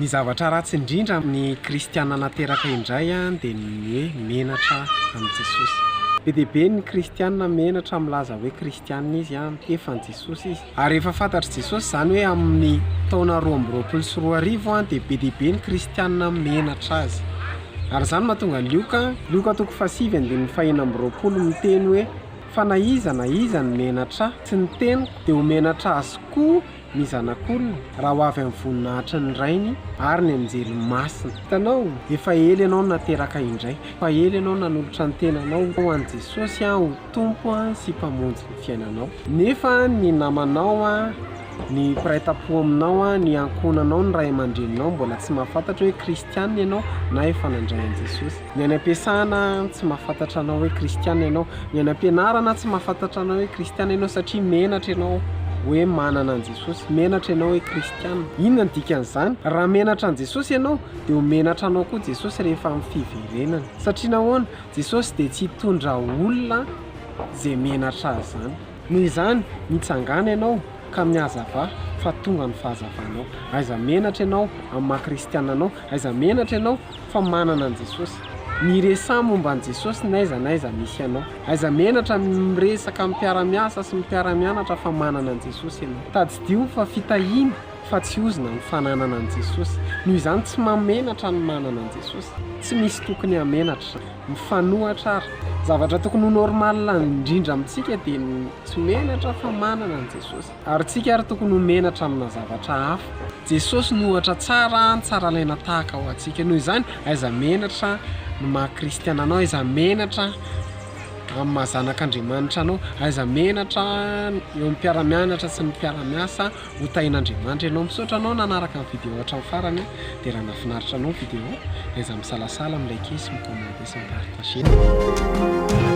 Ny zavatra ratsy indrindra amin'ny kristianina nateraka indray dia ny hoe menatra amin'ny Jesosy. Be dia be ny kristianina menatra milaza hoe kristianina izy efa ny Jesosy izy. Ary efa fantatry Jesosy izany hoe amin'ny taona 2024 dia be dia be ny kristianina menatra azy. Ary izany mahatonga ny Lioka toko 7:20 miteny hoe fa na iza ny menatra tsy ny teniko dia ho menatra azy koa ny zanak'olona raha ho avy amin'ny voninahitry ny rainy ary ny anjely masina. Hitanao, efa ely ianao nateraka indray, efa ely ianao nanolotra ny tenanao ho an'i Jesosy ho tompo sy mpamonjy ny fiainanao. Nefa ny namanao ny mpiray-tam-po aminao ny ankonanao ny ray aman-dreninao mbola tsy mahafantatra hoe kristianina ianao na efa nandray an'i Jesosy. Ny any am-piasana tsy mahafantatra anao hoe kristianina ianao, ny any am-pianarana tsy mahafantatra anao hoe kristianina ianao satria menatra ianao hoe manana an'i Jesosy, menatra ianao hoe kristianina. Inona ny dikan'izany? Raha menatra an'i Jesosy ianao dia ho menatra anao koa Jesosy rehefa amin'ny fiverenana. Satria nahoana? Jesosy dia tsy hitondra olona izay menatra azy izany. Noho izany mitsangana ianao ka mihazava fa tonga ny fahazavanao. Aiza menatra ianao amin'ny maha-kristianina anao, aiza menatra ianao fa manana an'i Jesosy. Miresah momba an'i Jesosy n'aiza misy ianao. Aiza menatra miresaka mipiara-miasa sy mipiara-mianatra fa manana an'i Jesosy ianao. Tadidio fa fitahiana fa tsy ozina ny fananana an'i Jesosy. Noho izany tsy mamenatra ny manana an'i Jesosy. Tsy misy tokony hamenatra, mifanohatra ary. Zavatra tokony ho normal indrindra amintsika dia tsy menatra fa manana an'i Jesosy. Ary tsika ary tokony ho menatra amina zavatra hafa. Jesosy no ohatra tsara laina tahaka ho antsika. Noho izany aiza menatra ny maha-kristianina anao, aiza menatra amin'ny mahazanak'Andriamanitra anao, aiza menatra eo amin'ny mpiara-mianatra sy ny mpiara-miasa ho tahin'Andriamanitra ianao. Misaotra anao nanaraka ny vidéo hatramin'ny farany dia raha nahafinaritra anao vidéo aiza misalasala amin'ilay akesy mikomante sy miparitager.